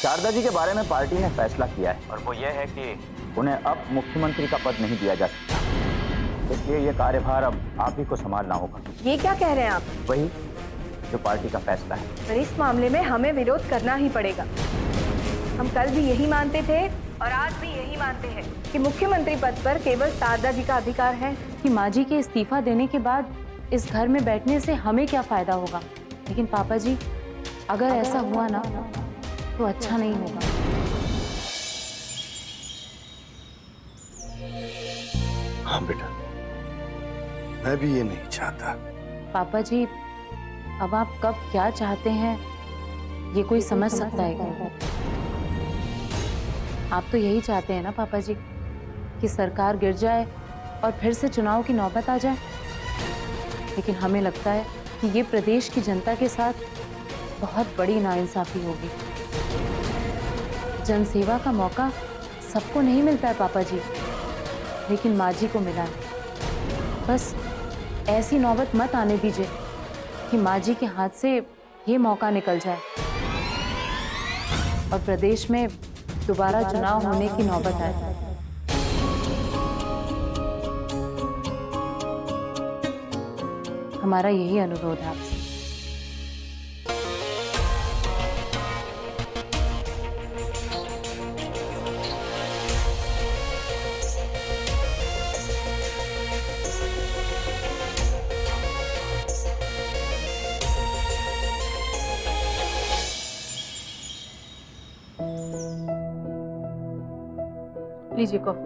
शारदा जी के बारे में पार्टी ने फैसला किया है और वो ये है कि उन्हें अब मुख्यमंत्री का पद नहीं दिया जा सकता, इसलिए ये कार्यभार अब आप ही को संभालना होगा। ये क्या कह रहे हैं आप? वही जो पार्टी का फैसला है। पर इस मामले में हमें विरोध करना ही पड़ेगा। हम कल भी यही मानते थे और आज भी यही मानते हैं कि मुख्यमंत्री पद पर केवल शारदा जी का अधिकार है। कि माँ जी के इस्तीफा देने के बाद इस घर में बैठने से हमें क्या फायदा होगा। लेकिन पापा जी, अगर ऐसा हुआ ना तो अच्छा नहीं होगा। हाँ बेटा, मैं भी ये नहीं चाहता। पापा जी, अब आप कब क्या चाहते हैं ये कोई समझ सकता है क्या? आप तो यही चाहते हैं ना पापा जी कि सरकार गिर जाए और फिर से चुनाव की नौबत आ जाए। लेकिन हमें लगता है कि ये प्रदेश की जनता के साथ बहुत बड़ी नाइंसाफी होगी। जनसेवा का मौका सबको नहीं मिलता है पापा जी, लेकिन माँ जी को मिला है। बस ऐसी नौबत मत आने दीजिए कि माँ जी के हाथ से ये मौका निकल जाए और प्रदेश में दोबारा चुनाव होने की नौबत आए। हमारा यही अनुरोध है आपसे। लीजिए कॉफी।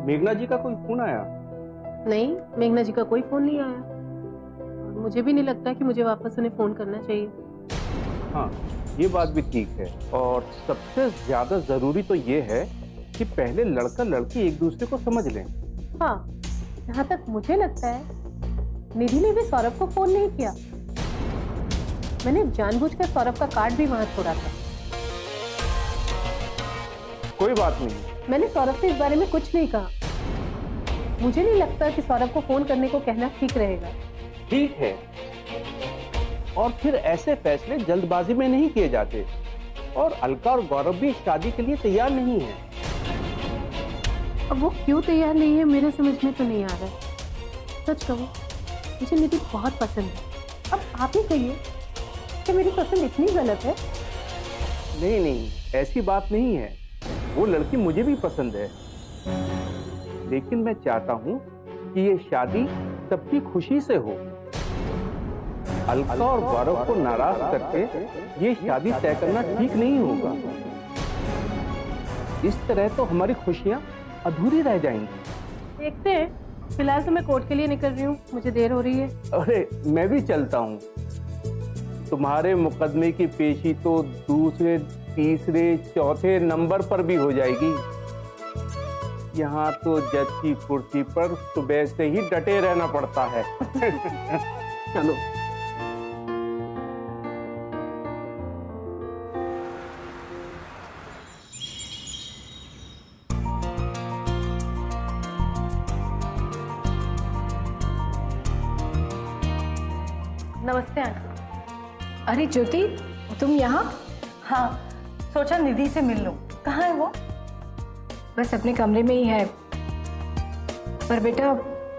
मेघना जी का कोई फोन आया? नहीं, मेघना जी का कोई फोन नहीं आया और मुझे भी नहीं लगता कि मुझे वापस उन्हें फोन करना चाहिए। हाँ, ये बात भी ठीक है। और सबसे ज्यादा जरूरी तो ये है कि पहले लड़का लड़की एक दूसरे को समझ लें। हाँ, जहाँ तक मुझे लगता है निधि ने भी सौरभ को फोन नहीं किया। मैंने जानबूझकर सौरभ का कार्ड भी वहां छोड़ा था। कोई बात नहीं, मैंने सौरभ से इस बारे में कुछ नहीं कहा। मुझे नहीं लगता कि सौरभ को फोन करने को कहना ठीक रहेगा। ठीक है। और फिर ऐसे फैसले जल्दबाजी में नहीं किए जाते। और अलका और गौरव भी शादी के लिए तैयार नहीं है। अब वो क्यों तैयार नहीं है मेरे समझ में तो नहीं आ रहा है। सच कहूं, मुझे निधि बहुत पसंद है। अब आप ही कहिए कि मेरी पसंद इतनी गलत है? नहीं नहीं, ऐसी बात नहीं है। वो लड़की मुझे भी पसंद है, लेकिन मैं चाहता हूं कि ये शादी सबकी खुशी से हो। अलका और गौरव को नाराज करके ये शादी तय करना ठीक नहीं होगा। इस तरह तो हमारी खुशियां अधूरी रह जाएंगी। देखते हैं। फिलहाल तो मैं कोर्ट के लिए निकल रही हूँ, मुझे देर हो रही है। अरे मैं भी चलता हूँ। तुम्हारे मुकदमे की पेशी तो दूसरे, तीसरे, चौथे नंबर पर भी हो जाएगी। यहाँ तो जज की कुर्सी पर सुबह से ही डटे रहना पड़ता है। चलो। नमस्ते आंटी। अरे ज्योति, तुम यहाँ? हाँ, सोचा निधि से मिल लूं। कहाँ है वो? बस अपने कमरे में ही है। पर बेटा,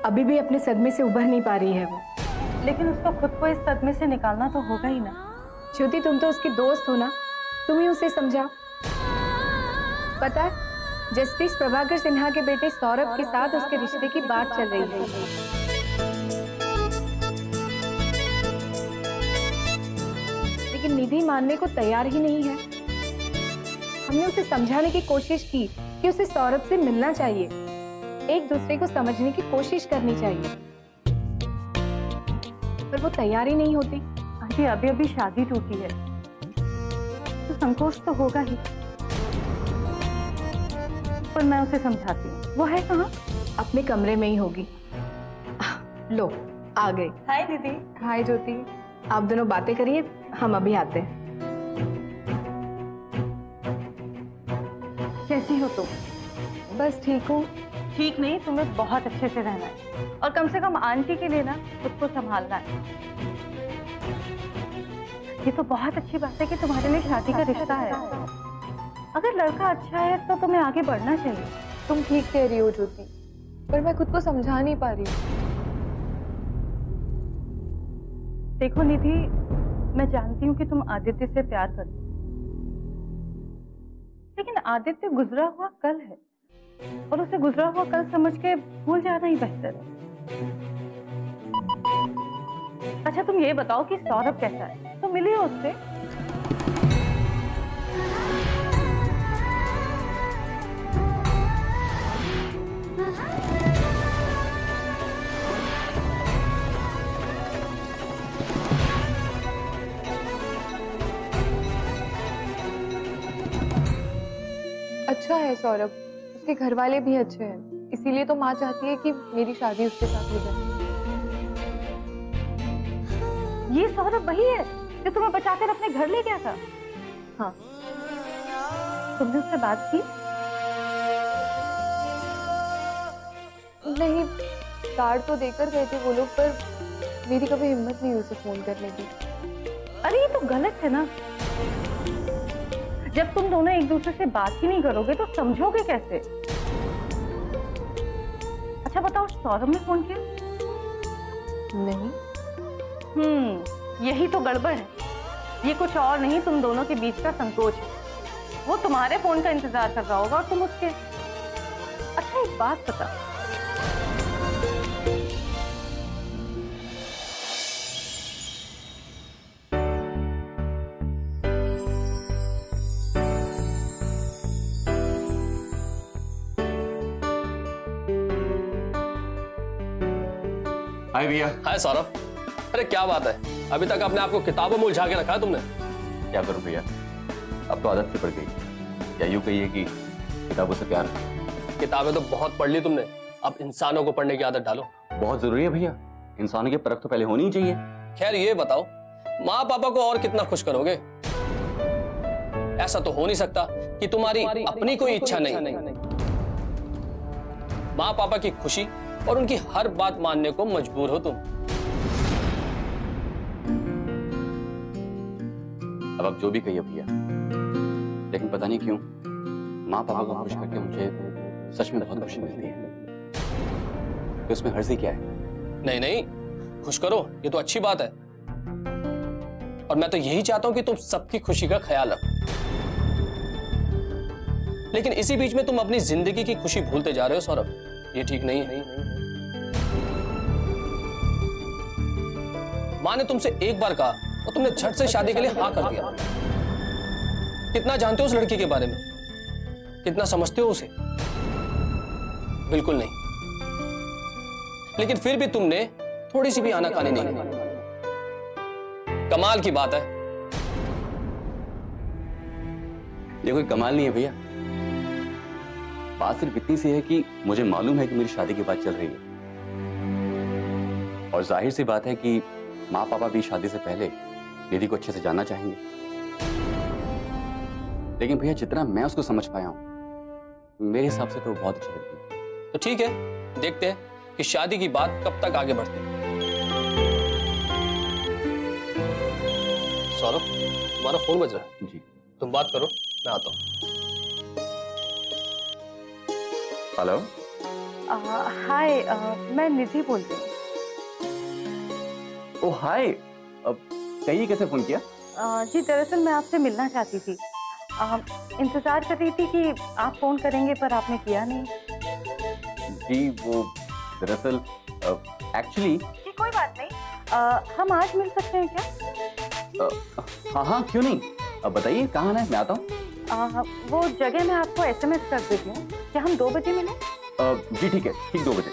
अभी भी अपने सदमे से उभर नहीं पा रही है वो। लेकिन उसको खुद को इस सदमे से निकालना तो होगा ही ना। ज्योति, तुम तो उसकी दोस्त हो ना, तुम ही उसे समझाओ। पता है, जस्टिस प्रभाकर सिन्हा के बेटे सौरभ के साथ उसके रिश्ते की बात चल रही है। लेकिन निधि मानने को तैयार ही नहीं है। हमने उसे समझाने की कोशिश की कि उसे सौरभ से मिलना चाहिए, एक दूसरे को समझने की कोशिश करनी चाहिए, पर वो तैयार ही नहीं होती। आंटी, अभी अभी शादी टूटी है तो संकोच तो होगा ही, पर मैं उसे समझाती हूँ। वो है कहाँ? अपने कमरे में ही होगी। लो, आ गई। हाय दीदी। हाय ज्योति, आप दोनों बातें करिए, हम अभी आते हैं। कैसी हो तुम? बस ठीक हूँ। ठीक नहीं, तुम्हें बहुत अच्छे से रहना है और कम से कम आंटी के लिए ना खुद को संभालना है। ये तो बहुत अच्छी बात है कि तुम्हारे लिए शादी का रिश्ता है। अगर लड़का अच्छा है तो तुम्हें आगे बढ़ना चाहिए। तुम ठीक कह रही हो ज्योति, पर मैं खुद को समझा नहीं पा रही हूँ। देखो निधि, मैं जानती हूँ कि तुम आदित्य से प्यार करती हो, लेकिन आदित्य गुजरा हुआ कल है और उसे गुजरा हुआ कल समझ के भूल जाना ही बेहतर है। अच्छा तुम ये बताओ कि सौरभ कैसा है, तो मिले हो उससे? अच्छा है सौरभ, उसके घर वाले भी अच्छे हैं, इसीलिए तो माँ चाहती है कि मेरी शादी उसके साथ हो जाए। ये सौरभ वही है जो तुम्हें बचाकर अपने घर ले गया था? हाँ। तुमने उससे बात की? नहीं, कार्ड तो देकर गए थे वो लोग, पर मेरी कभी हिम्मत नहीं हुई उसे फोन करने की। अरे ये तो गलत है ना। जब तुम दोनों एक दूसरे से बात ही नहीं करोगे तो समझोगे कैसे? अच्छा बताओ, सौरभ ने फोन किया? नहीं। यही तो गड़बड़ है। ये कुछ और नहीं, तुम दोनों के बीच का संकोच है। वो तुम्हारे फोन का इंतजार कर रहा होगा और तुम उसके। अच्छा एक बात बता, हाय भैया। हाय सौरभ। अरे क्या बात है, अभी तक अपने आप को किताबों में उलझा के रखा है तुमने। क्या करूं भैया, अब तो आदत सी पड़ गई, या यूं कहिए कि किताबों से प्यार है। किताबें तो बहुत पढ़ ली तुमने, अब इंसानों को पढ़ने की आदत डालो। बहुत जरूरी है भैया, इंसानों की परख तो पहले होनी ही चाहिए। खैर ये बताओ, माँ पापा को और कितना खुश करोगे? ऐसा तो हो नहीं सकता कि तुम्हारी अपनी कोई इच्छा नहीं। माँ पापा की खुशी और उनकी हर बात मानने को मजबूर हो तुम। अब जो भी कहिए भैया, लेकिन पता नहीं क्यों माँ पापा को खुश करके मुझे सच में बहुत खुशी मिलती है। तो इसमें हर्जी क्या है? नहीं नहीं, खुश करो, ये तो अच्छी बात है। और मैं तो यही चाहता हूं कि तुम सबकी खुशी का ख्याल रखो। लेकिन इसी बीच में तुम अपनी जिंदगी की खुशी भूलते जा रहे हो सौरभ, ये ठीक नहीं है। माँ ने तुमसे एक बार कहा और तुमने झट से शादी के लिए हाँ कर दिया। कितना जानते हो उस लड़की के बारे में, कितना समझते हो उसे? बिल्कुल नहीं। लेकिन फिर भी तुमने थोड़ी सी भी आनाकानी नहीं की। कमाल की बात है। ये कोई कमाल नहीं है भैया, बात सिर्फ इतनी सी है कि मुझे मालूम है कि मेरी शादी की बात चल रही है, और जाहिर सी बात है कि माँ पापा भी शादी से पहले निधि को अच्छे से जानना चाहेंगे। लेकिन भैया जितना मैं उसको समझ पाया हूं, मेरे हिसाब से तो बहुत अच्छी लड़की है। तो ठीक है, देखते हैं कि शादी की बात कब तक आगे बढ़ती है। सौरभ, तुम्हारा फोन बज रहा है। जी। तुम बात करो, मैं आता हूँ। हेलो। हाय, मैं निधि बोल रही हूँ। ओ हाय, अब कहिए कैसे फोन किया? जी दरअसल मैं आपसे मिलना चाहती थी। इंतजार कर रही थी कि आप फोन करेंगे, पर आपने किया नहीं। जी वो दरअसल एक्चुअली। जी कोई बात नहीं, हम आज मिल सकते हैं क्या? हाँ हाँ क्यों नहीं, अब बताइए कहाँ है, मैं आता हूँ। वो जगह मैं आपको SMS कर देती हूँ। क्या हम 2 बजे मिलें? जी ठीक है, ठीक 2 बजे।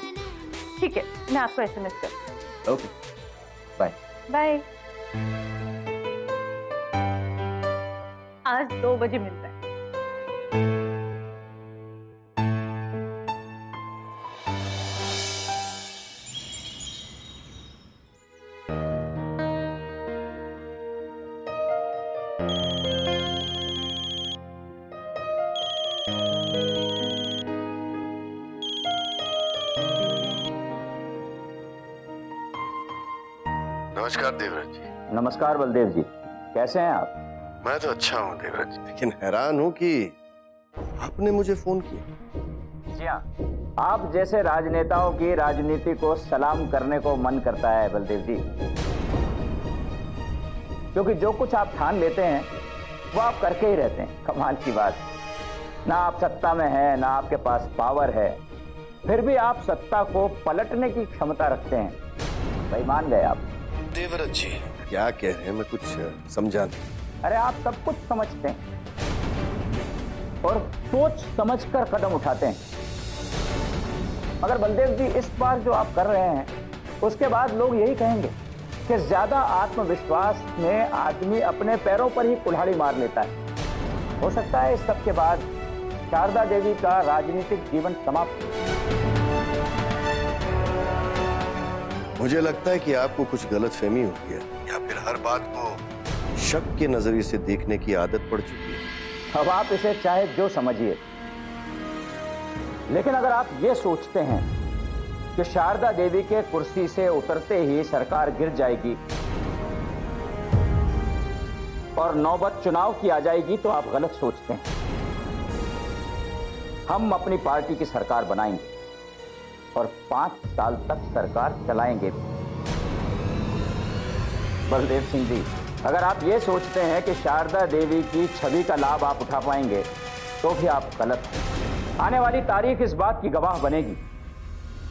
ठीक है, मैं आपको SMS कर। Okay, bye bye. आज 2 बजे मिलते हैं। नमस्कार देवराज जी। नमस्कार बलदेव जी, कैसे हैं आप? मैं तो अच्छा हूँ देवराज जी, लेकिन हैरान हूँ कि आपने मुझे फोन किया। जी हाँ, आप जैसे राजनेताओं की राजनीति को सलाम करने को मन करता है बलदेव जी, क्योंकि जो कुछ आप ठान लेते हैं वो आप करके ही रहते हैं। कमाल की बात, ना आप सत्ता में हैं, ना आपके पास पावर है, फिर भी आप सत्ता को पलटने की क्षमता रखते हैं। भाई मान गए आप। देवराज जी क्या कह रहे हैं, मैं कुछ समझा नहीं। अरे आप सब कुछ समझते हैं और सोच समझकर कदम उठाते हैं, मगर बलदेव जी इस बार जो आप कर रहे हैं उसके बाद लोग यही कहेंगे कि ज्यादा आत्मविश्वास में आदमी अपने पैरों पर ही कुल्हाड़ी मार लेता है। हो सकता है इस सब के बाद शारदा देवी का राजनीतिक जीवन समाप्त हो। मुझे लगता है कि आपको कुछ गलतफहमी हो गया या फिर हर बात को शक के नजरिए से देखने की आदत पड़ चुकी है। अब आप इसे चाहे जो समझिए, लेकिन अगर आप ये सोचते हैं कि शारदा देवी के कुर्सी से उतरते ही सरकार गिर जाएगी और नौबत चुनाव की आ जाएगी, तो आप गलत सोचते हैं। हम अपनी पार्टी की सरकार बनाएंगे और 5 साल तक सरकार चलाएंगे। बलदेव सिंह जी, अगर आप ये सोचते हैं कि शारदा देवी की छवि का लाभ आप उठा पाएंगे, तो भी आप गलत हैं। आने वाली तारीख इस बात की गवाह बनेगी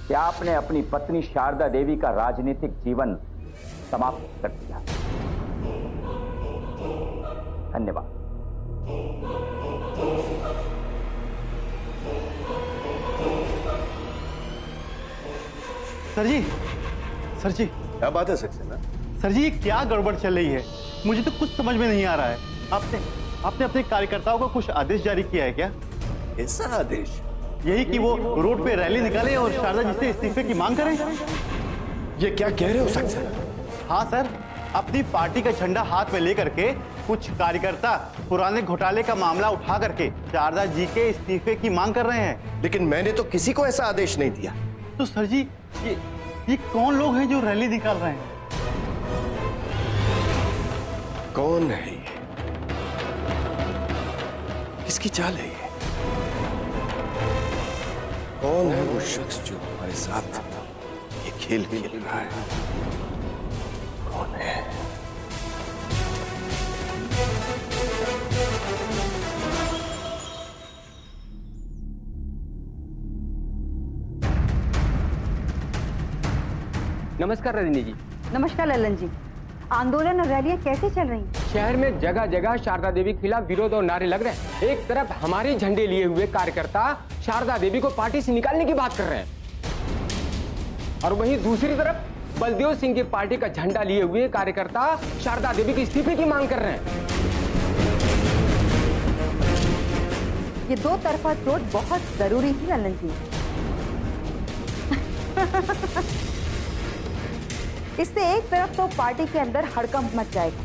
कि आपने अपनी पत्नी शारदा देवी का राजनीतिक जीवन समाप्त कर दिया। धन्यवाद। सर जी क्या बात है सक्सेना? सर जी, ये क्या गड़बड़ चल रही है? मुझे तो कुछ समझ में नहीं आ रहा है। आपने अपने कार्यकर्ताओं को कुछ आदेश जारी किया है क्या? ऐसा आदेश? यही कि वो रोड पे रैली निकाले और शारदा जी से इस्तीफे की मांग करें? ये क्या कह रहे हो सक्सेना? हाँ सर, अपनी पार्टी का झंडा हाथ में लेकर के कुछ कार्यकर्ता पुराने घोटाले का मामला उठा करके शारदा जी के इस्तीफे की मांग कर रहे हैं। लेकिन मैंने तो किसी को ऐसा आदेश नहीं दिया। तो सर जी, ये कौन लोग हैं जो रैली निकाल रहे हैं? कौन है ये? किसकी चाल है ये? कौन है वो शख्स जो हमारे साथ ये खेल खेल रहा है? कौन है? नमस्कार रजनी जी। नमस्कार ललन जी। आंदोलन और रैलियां कैसे चल रही हैं? शहर में जगह जगह शारदा देवी के खिलाफ विरोध और नारे लग रहे हैं। एक तरफ हमारे झंडे लिए हुए कार्यकर्ता शारदा देवी को पार्टी से निकालने की बात कर रहे हैं और वहीं दूसरी तरफ बलदेव सिंह की पार्टी का झंडा लिए हुए कार्यकर्ता शारदा देवी के इस्तीफे की मांग कर रहे हैं। ये दो तरफा चोट बहुत जरूरी थी ललन जी। इससे एक तरफ तो पार्टी के अंदर हड़कंप मच जाएगा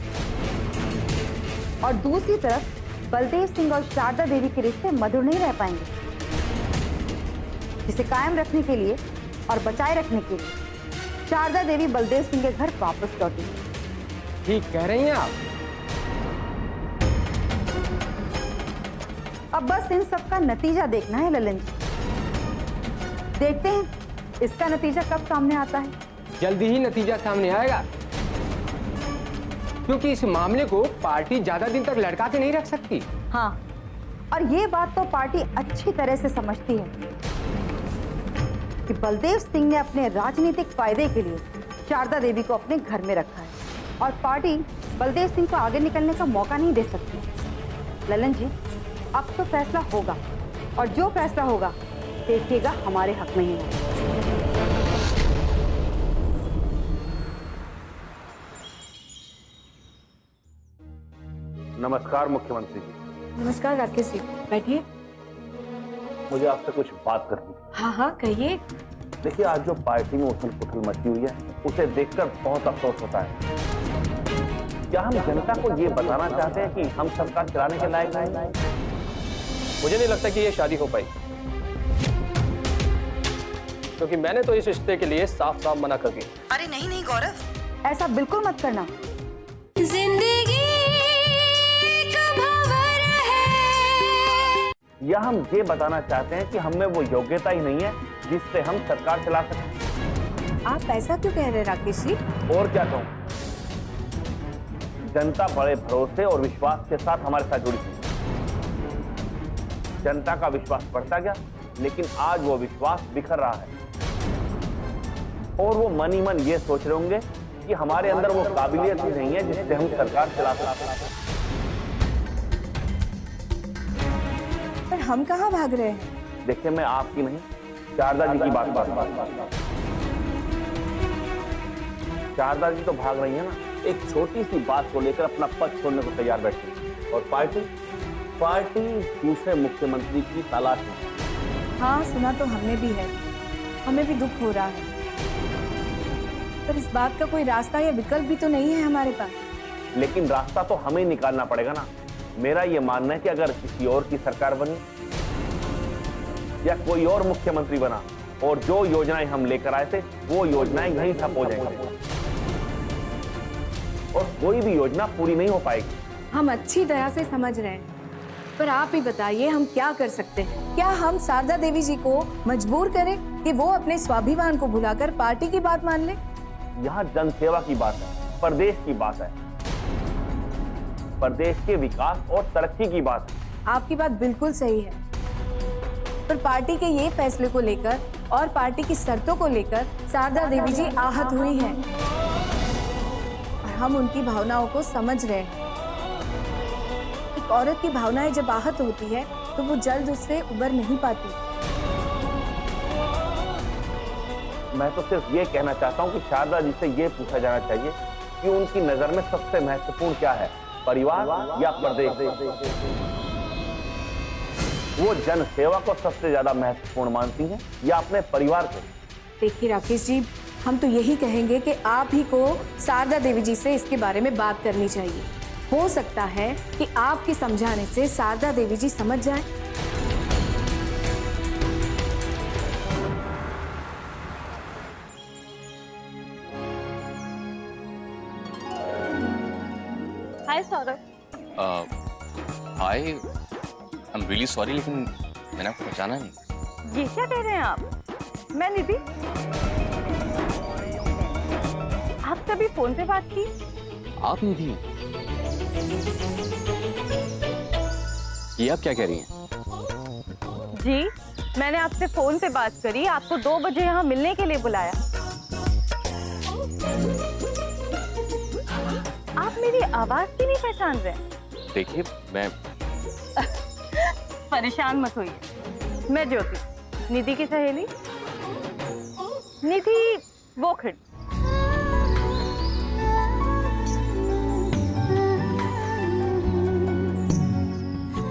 और दूसरी तरफ बलदेव सिंह और शारदा देवी के रिश्ते मधुर नहीं रह पाएंगे, जिसे कायम रखने के लिए और बचाए रखने के लिए शारदा देवी बलदेव सिंह के घर वापस लौटी। ठीक कह रही हैं आप। अब बस इन सब का नतीजा देखना है ललन जी। देखते हैं इसका नतीजा कब सामने आता है। जल्दी ही नतीजा सामने आएगा, क्योंकि इस मामले को पार्टी ज्यादा दिन तक लटका के नहीं रख सकती। हाँ, और ये बात तो पार्टी अच्छी तरह से समझती है कि बलदेव सिंह ने अपने राजनीतिक फायदे के लिए शारदा देवी को अपने घर में रखा है और पार्टी बलदेव सिंह को आगे निकलने का मौका नहीं दे सकती। ललन जी, अब तो फैसला होगा और जो फैसला होगा देखिएगा हमारे हक में ही होगा। नमस्कार मुख्यमंत्री जी। नमस्कार राकेश जी, बैठिए। मुझे आपसे कुछ बात करनी है। हाँ हाँ कहिए। देखिए, आज जो पार्टी में उथल पुथल मची हुई है उसे देखकर बहुत अफसोस होता है। क्या हम जनता को ये बताना चाहते हैं कि हम सरकार चलाने के लायक हैं? मुझे नहीं लगता कि ये शादी हो पाई, क्योंकि मैंने तो इस रिश्ते के लिए साफ साफ मना कर दिया। अरे नहीं नहीं गौरव, ऐसा बिल्कुल मत करना। या हम ये बताना चाहते हैं कि हमें वो योग्यता ही नहीं है जिससे हम सरकार चला सकते। आप ऐसा क्यों कह रहे हैं राकेश जी? और क्या कहूं, जनता बड़े भरोसे और विश्वास के साथ हमारे साथ जुड़ी थी। जनता का विश्वास बढ़ता गया, लेकिन आज वो विश्वास बिखर रहा है और वो मन ही मन ये सोच रहे होंगे कि हमारे अंदर वो काबिलियत ही नहीं है जिससे हम सरकार चला सकते हैं। पर हम कहाँ भाग रहे हैं? देखिए, मैं आपकी नहीं, शारदा जी की बात कर रहा हूं। शारदा जी तो भाग रही है ना, एक छोटी सी बात को लेकर अपना पद छोड़ने को तैयार बैठी है। और पार्टी दूसरे मुख्यमंत्री की तलाश में। हाँ, सुना तो हमने भी है, हमें भी दुख हो रहा है, पर इस बात का कोई रास्ता या विकल्प भी तो नहीं है हमारे पास। लेकिन रास्ता तो हमें निकालना पड़ेगा ना। मेरा ये मानना है कि अगर किसी और की सरकार बनी या कोई और मुख्यमंत्री बना और जो योजनाएं हम लेकर आए थे वो योजनाएं यहीं ठप हो जाएंगी और कोई भी योजना पूरी नहीं हो पाएगी। हम अच्छी तरह से समझ रहे हैं, पर आप ही बताइए हम क्या कर सकते हैं? क्या हम शारदा देवी जी को मजबूर करें कि वो अपने स्वाभिमान को भुलाकर पार्टी की बात मान ले? यहाँ जनसेवा की बात है, प्रदेश की बात है, प्रदेश के विकास और तरक्की की बात है। आपकी बात बिल्कुल सही है, पर पार्टी के ये फैसले को लेकर और पार्टी की शर्तों को लेकर शारदा देवी जी आहत हुई हैं और हम उनकी भावनाओं को समझ रहे हैं। एक औरत की भावनाएं जब आहत होती है तो वो जल्द उससे उबर नहीं पाती। मैं तो सिर्फ ये कहना चाहता हूँ कि शारदा जी से ये पूछा जाना चाहिए कि उनकी नजर में सबसे महत्वपूर्ण क्या है, परिवार या प्रदेश? वो जन सेवा को सबसे ज्यादा महत्वपूर्ण मानती हैं या अपने परिवार को? देखिए राकेश जी, हम तो यही कहेंगे कि आप ही को शारदा देवी जी से इसके बारे में बात करनी चाहिए। हो सकता है कि आपके समझाने से शारदा देवी जी समझ जाए। हाय सौरभ। हाय, आई एम रियली सॉरी, लेकिन मैंने आपको पहचाना नहीं। ये क्या कह रहे हैं आप? मैं निधि। आप कभी फोन पे बात की? आप निधि? ये आप क्या कह रही हैं? जी, मैंने आपसे फोन पे बात करी, आपको 2 बजे यहाँ मिलने के लिए बुलाया। आप मेरी आवाज भी नहीं पहचान रहे? देखिए, मैं परेशान मत होइए, मैं ज्योति, निधि की सहेली। निधि वो खिड़।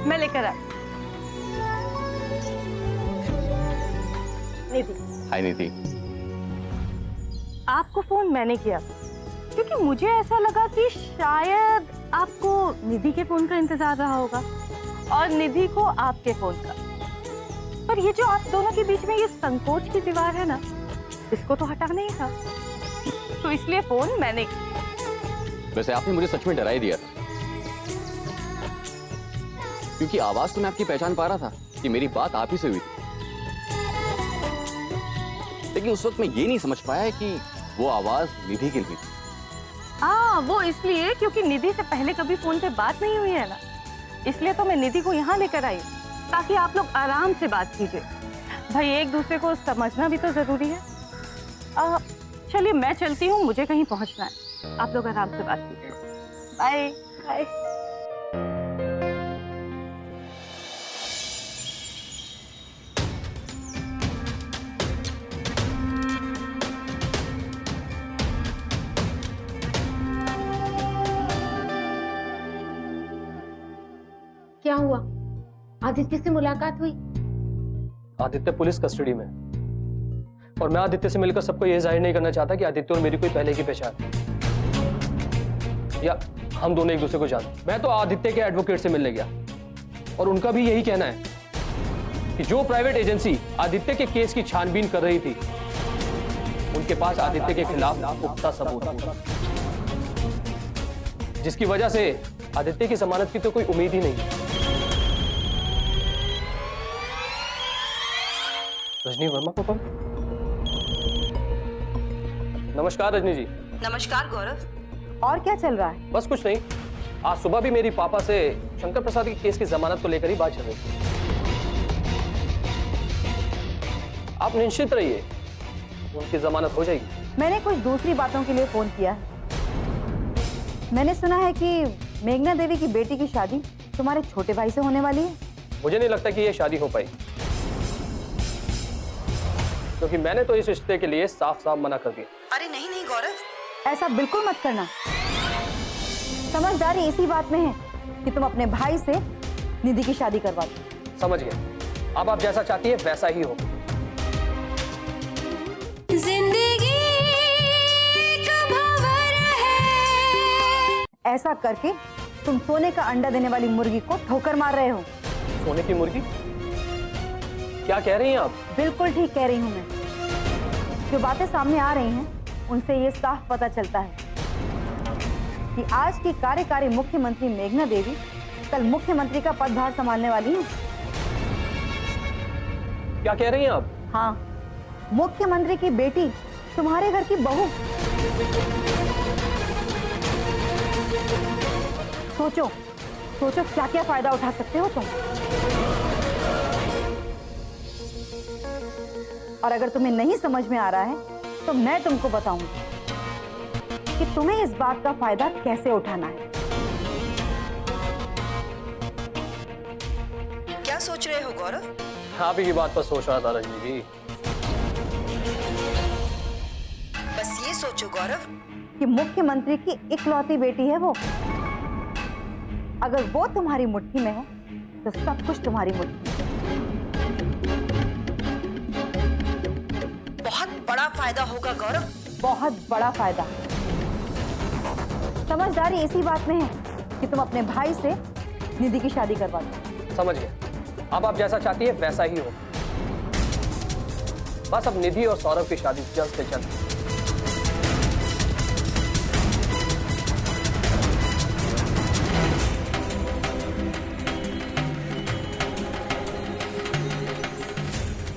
मैं लेकर आ। निधि। हाय निधि। आपको फोन मैंने किया क्योंकि मुझे ऐसा लगा कि शायद आपको निधि के फोन का इंतजार रहा होगा और निधि को आपके फोन का। पर ये जो आप दोनों के बीच में ये संकोच की दीवार है ना, इसको तो हटाना ही था, तो इसलिए फोन मैंने किया। वैसे आपने मुझे सच में डरा ही दिया था, क्योंकि आवाज तो मैं आपकी पहचान पा रहा था कि मेरी बात आप ही से हुई थी, लेकिन उस वक्त मैं ये नहीं समझ पाया कि वो आवाज निधि की नहीं थी। वो इसलिए क्योंकि निधि से पहले कभी फोन पे बात नहीं हुई है ना, इसलिए तो मैं निधि को यहाँ लेकर आई ताकि आप लोग आराम से बात कीजिए। भाई, एक दूसरे को समझना भी तो जरूरी है। चलिए मैं चलती हूँ, मुझे कहीं पहुँचना है, आप लोग आराम से बात कीजिए। Bye bye. क्या हुआ? आदित्य से मुलाकात हुई? आदित्य पुलिस कस्टडी में, और मैं आदित्य से मिलकर सबको यह जाहिर नहीं करना चाहता कि आदित्य और मेरी कोई पहले की पहचान है या हम दोनों एक दूसरे को जानते। मैं तो आदित्य के एडवोकेट से मिलने गया और उनका भी यही कहना है कि जो प्राइवेट एजेंसी आदित्य के केस की छानबीन कर रही थी उनके पास आदित्य के खिलाफ पुख्ता सबूत होगा, जिसकी वजह से आदित्य की जमानत की तो कोई उम्मीद ही नहीं है। रजनी वर्मा पापा। नमस्कार रजनी जी। नमस्कार गौरव। और क्या चल रहा है? बस कुछ नहीं, आज सुबह भी मेरी पापा से शंकर प्रसाद के केस की जमानत को लेकर ही बात चल रही थी। आप निश्चित रहिए, उनकी जमानत हो जाएगी। मैंने कुछ दूसरी बातों के लिए फोन किया है। मैंने सुना है कि मेघना देवी की बेटी की शादी तुम्हारे छोटे भाई से होने वाली है। मुझे नहीं लगता कि यह शादी हो पाई, क्योंकि मैंने तो इस रिश्ते के लिए साफ साफ मना कर दिया। अरे नहीं नहीं गौरव, ऐसा बिल्कुल मत करना। समझदारी इसी बात में है कि तुम अपने भाई से निधि की शादी करवा दो। समझ गए, अब आप जैसा चाहती है वैसा ही हो। जिंदगी एक भंवर है। ऐसा करके तुम सोने का अंडा देने वाली मुर्गी को ठोकर मार रहे हो। सोने की मुर्गी? क्या कह रही हैं आप? बिल्कुल ठीक कह रही हूँ मैं। जो बातें सामने आ रही हैं उनसे ये साफ पता चलता है कि आज की कार्यकारी मुख्यमंत्री मेघना देवी कल मुख्यमंत्री का पदभार संभालने वाली हैं। क्या कह रही हैं आप? हाँ, मुख्यमंत्री की बेटी तुम्हारे घर की बहू। सोचो सोचो क्या क्या फायदा उठा सकते हो तुम। और अगर तुम्हें नहीं समझ में आ रहा है तो मैं तुमको बताऊंगी कि तुम्हें इस बात का फायदा कैसे उठाना है। क्या सोच रहे हो गौरव? आप ही की बात पर सोच रहा था रजनी जी। बस ये सोचो गौरव कि मुख्यमंत्री की इकलौती बेटी है वो। अगर वो तुम्हारी मुट्ठी में है तो सब कुछ तुम्हारी मुट्ठी में। बहुत बड़ा फायदा होगा गौरव, बहुत बड़ा फायदा। समझदारी इसी बात में है कि तुम अपने भाई से निधि की शादी करवा दो। समझ गए, अब आप जैसा चाहती है वैसा ही हो। बस अब निधि और सौरभ की शादी जल्द से जल्द।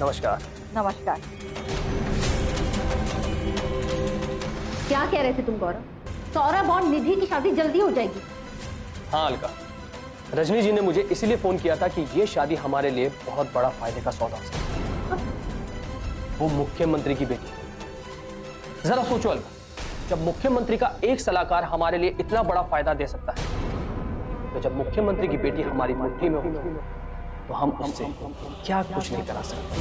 नमस्कार। नमस्कार। क्या कह रहे थे तुम गौरव? सौरभ और निधि की शादी जल्दी हो जाएगी। हाँ अलका, रजनी जी ने मुझे इसीलिए फोन किया था कि ये शादी हमारे लिए बहुत बड़ा फायदे का सौदा हो सकता है। वो मुख्यमंत्री की बेटी। जरा सोचो अलका, जब मुख्यमंत्री का एक सलाहकार हमारे लिए इतना बड़ा फायदा दे सकता है, तो जब मुख्यमंत्री की बेटी हमारी मुट्ठी में होगी तो हम उससे क्या कुछ नहीं करा सकते।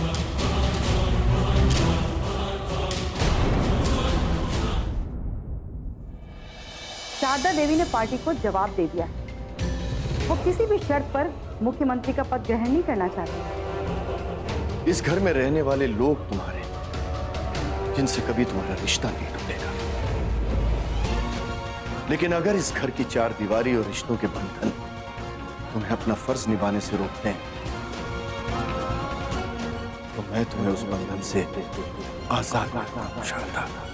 शारदा देवी ने पार्टी को जवाब दे दिया। वो किसी भी शर्त पर मुख्यमंत्री का पद ग्रहण नहीं करना चाहती। इस घर में रहने वाले लोग तुम्हारे, जिनसे कभी तुम्हारा रिश्ता नहीं टूटेगा। लेकिन अगर इस घर की चार दीवारी और रिश्तों के बंधन तुम्हें अपना फर्ज निभाने से रोकते हैं, तो मैं तुम्हें उस बंधन से आजाद करना चाहता हूं।